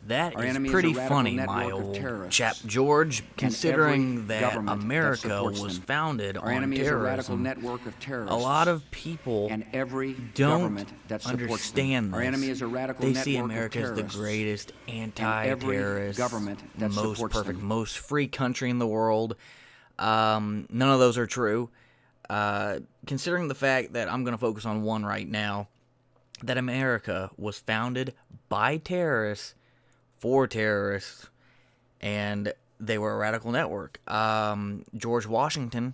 That Our is enemy is a pretty radical funny, my network of old terrorists chap George, and considering every that government that America supports was them. founded Our on enemy is a radical terrorism. network of A terrorists lot of people and every don't government that supports them. understand Our enemy this. is a radical They see network of America as the terrorists greatest and every anti-terrorist, government that most supports perfect, them. most free country in the world. None of those are true. Considering the fact that I'm going to focus on one right now, that America was founded by terrorists for terrorists, and they were a radical network. George Washington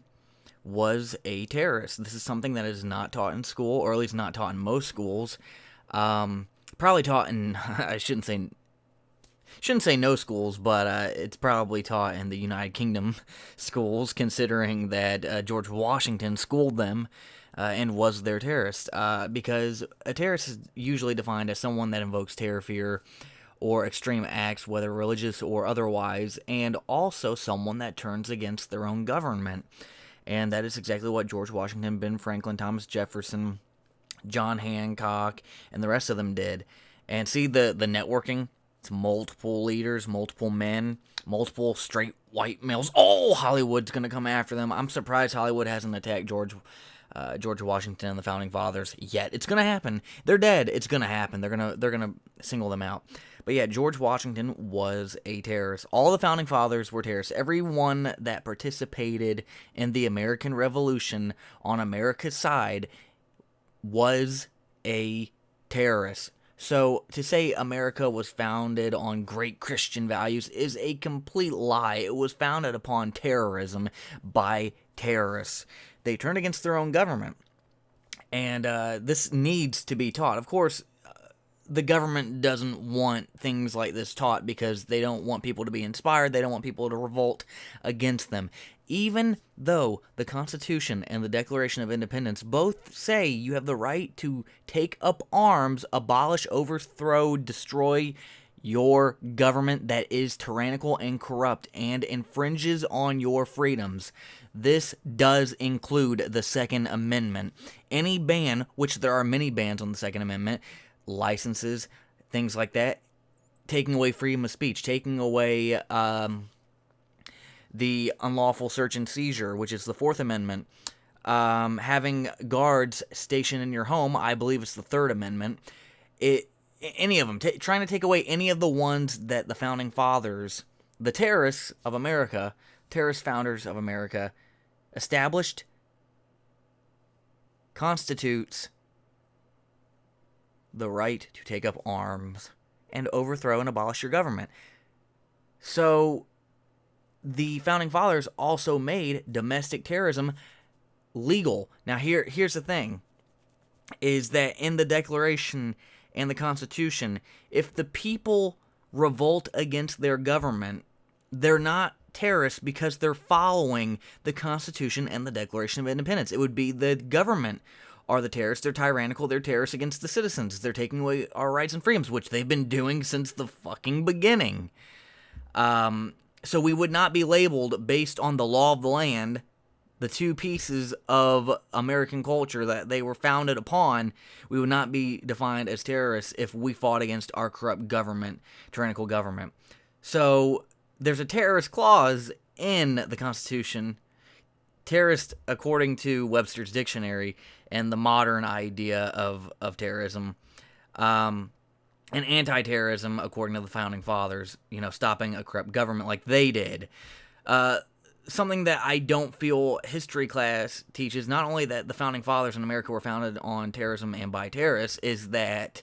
was a terrorist. This is something that is not taught in school, or at least not taught in most schools. Probably taught in I shouldn't say no schools, but it's probably taught in the United Kingdom schools, considering that George Washington schooled them and was their terrorist. Because a terrorist is usually defined as someone that invokes terror, fear, or extreme acts, whether religious or otherwise, and also someone that turns against their own government. And that is exactly what George Washington, Ben Franklin, Thomas Jefferson, John Hancock, and the rest of them did. And see the networking? It's multiple leaders, multiple men, multiple straight white males. Oh, Hollywood's going to come after them. I'm surprised Hollywood hasn't attacked George Washington and the Founding Fathers yet. It's going to happen. They're dead. It's going to happen. They're going to single them out. But yeah, George Washington was a terrorist. All the Founding Fathers were terrorists. Everyone that participated in the American Revolution on America's side was a terrorist. So to say America was founded on great Christian values is a complete lie. It was founded upon terrorism by terrorists. They turned against their own government. And this needs to be taught. Of course, the government doesn't want things like this taught because they don't want people to be inspired. They don't want people to revolt against them. Even though the Constitution and the Declaration of Independence both say you have the right to take up arms, abolish, overthrow, destroy your government that is tyrannical and corrupt and infringes on your freedoms. This does include the Second Amendment. Any ban, which there are many bans on the Second Amendment, licenses, things like that, taking away freedom of speech, taking away the unlawful search and seizure, which is the Fourth Amendment, having guards stationed in your home, I believe it's the Third Amendment. Any of them, trying to take away any of the ones that the Founding Fathers, the terrorists of America, terrorist founders of America, established, constitutes the right to take up arms and overthrow and abolish your government. So the Founding Fathers also made domestic terrorism legal. Now here's the thing, is that in the Declaration and the Constitution, if the people revolt against their government, they're not terrorists because they're following the Constitution and the Declaration of Independence. It would be the government are the terrorists. They're tyrannical. They're terrorists against the citizens. They're taking away our rights and freedoms, which they've been doing since the fucking beginning. So we would not be labeled based on the law of the land, the two pieces of American culture that they were founded upon. We would not be defined as terrorists if we fought against our corrupt government, tyrannical government. So there's a terrorist clause in the Constitution. Terrorist, according to Webster's Dictionary and the modern idea of terrorism, and anti-terrorism, according to the Founding Fathers, stopping a corrupt government like they did. Something that I don't feel history class teaches, not only that the Founding Fathers in America were founded on terrorism and by terrorists, is that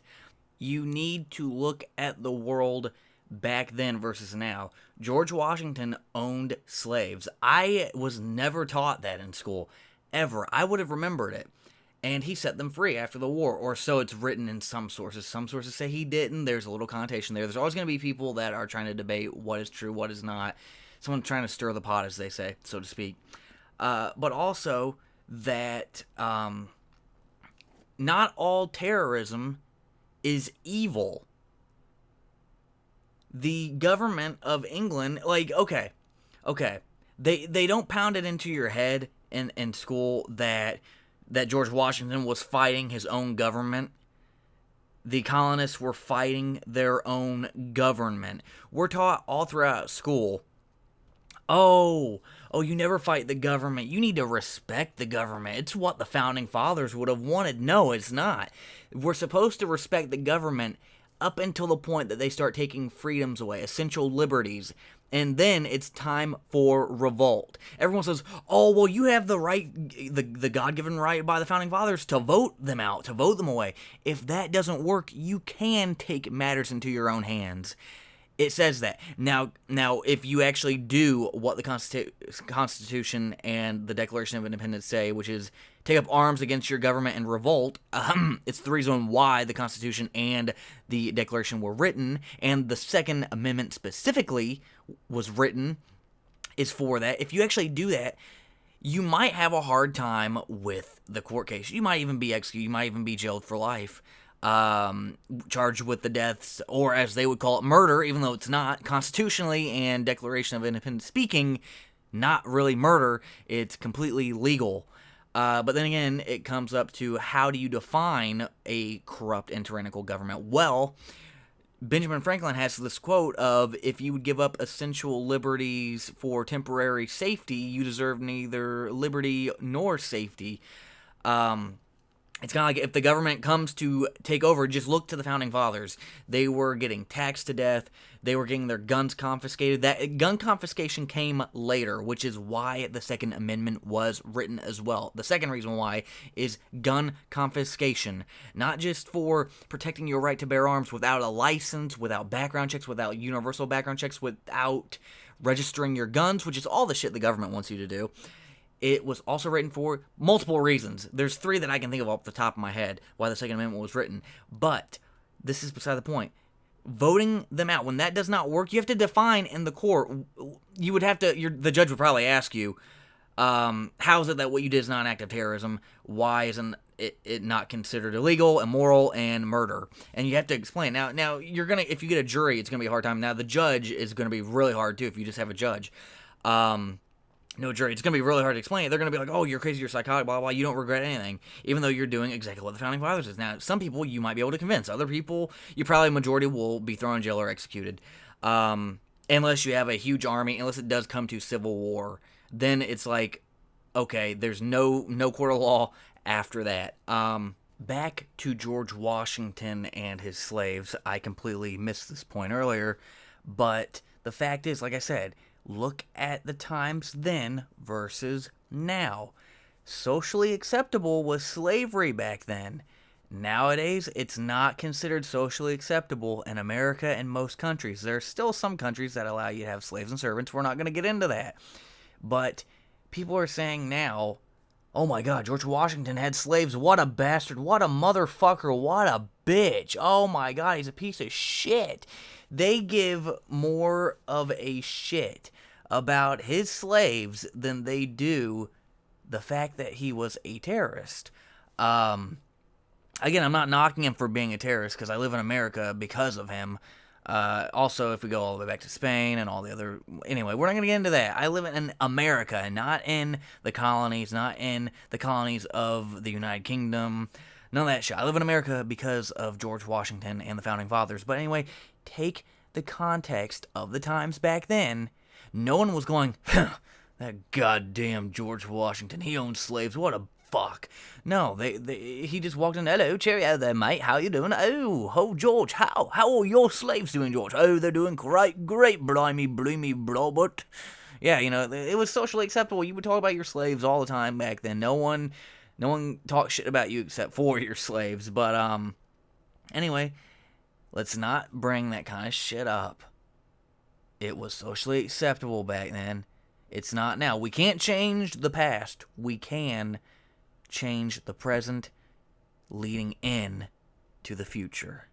you need to look at the world back then versus now. George Washington owned slaves. I was never taught that in school, ever. I would have remembered it. And he set them free after the war, or so it's written in some sources. Some sources say he didn't. There's a little connotation there. There's always going to be people that are trying to debate what is true, what is not. Someone trying to stir the pot, as they say, so to speak. But also that not all terrorism is evil. The government of England, okay, they don't pound it into your head in school that George Washington was fighting his own government. the colonists were fighting their own government. We're taught all throughout school, oh, you never fight the government. You need to respect the government. It's what the founding fathers would have wanted. No, it's not. We're supposed to respect the government up until the point that they start taking freedoms away, essential liberties. And then it's time for revolt. Everyone says, oh, well, you have the right, the God-given right by the Founding Fathers to vote them out, to vote them away. If that doesn't work, you can take matters into your own hands. It says that. Now, if you actually do what the Constitution and the Declaration of Independence say, which is take up arms against your government and revolt, it's the reason why the Constitution and the Declaration were written, and the Second Amendment specifically was written, is for that. If you actually do that, you might have a hard time with the court case. You might even be executed. You might even be jailed for life. Charged with the deaths, or as they would call it, murder, even though it's not. Constitutionally and Declaration of Independence speaking, not really murder. It's completely legal. But then again, it comes up to how do you define a corrupt and tyrannical government? Well, Benjamin Franklin has this quote of, if you would give up essential liberties for temporary safety, you deserve neither liberty nor safety. It's kind of like if the government comes to take over, just look to the Founding Fathers. They were getting taxed to death. They were getting their guns confiscated. That gun confiscation came later, which is why the Second Amendment was written as well. The second reason why is gun confiscation. Not just for protecting your right to bear arms without a license, without background checks, without universal background checks, without registering your guns, which is all the shit the government wants you to do. It was also written for multiple reasons. There's three that I can think of off the top of my head why the Second Amendment was written. But this is beside the point. Voting them out, when that does not work, you have to define in the court. You would have to, the judge would probably ask you, how is it that what you did is not an act of terrorism? Why isn't it not considered illegal, immoral, and murder? And you have to explain. Now you're gonna, if you get a jury, it's gonna be a hard time. Now the judge is gonna be really hard too if you just have a judge. No jury. It's going to be really hard to explain. They're going to be like, oh, you're crazy, you're psychotic, blah, blah, you don't regret anything, even though you're doing exactly what the Founding Fathers is. Now, some people you might be able to convince. Other people, you probably, majority will be thrown in jail or executed. Unless you have a huge army, unless it does come to civil war, then it's like, okay, there's no court of law after that. Back to George Washington and his slaves. I completely missed this point earlier, but the fact is, like I said, look at the times then versus now. Socially acceptable was slavery back then. Nowadays, it's not considered socially acceptable in America and most countries. There are still some countries that allow you to have slaves and servants. We're not going to get into that. But people are saying now, oh my God, George Washington had slaves. What a bastard. What a motherfucker. What a bitch. Oh my God, he's a piece of shit. They give more of a shit about his slaves than they do the fact that he was a terrorist. Again, I'm not knocking him for being a terrorist because I live in America because of him. Also, if we go all the way back to Spain and all the other... Anyway, we're not going to get into that. I live in America, not in the colonies, not in the colonies of the United Kingdom. None of that shit. I live in America because of George Washington and the Founding Fathers. But anyway, take the context of the times back then. No one was going, that goddamn George Washington, he owned slaves, what a fuck. No, he just walked in, hello, cheerio there, mate, how you doing? Oh, George, how are your slaves doing, George? Oh, they're doing great, blimey, Robert. Yeah, you know, it was socially acceptable. You would talk about your slaves all the time back then. No one talked shit about you except for your slaves. But, anyway, let's not bring that kind of shit up. It was socially acceptable back then. It's not now. We can't change the past. We can change the present leading in to the future.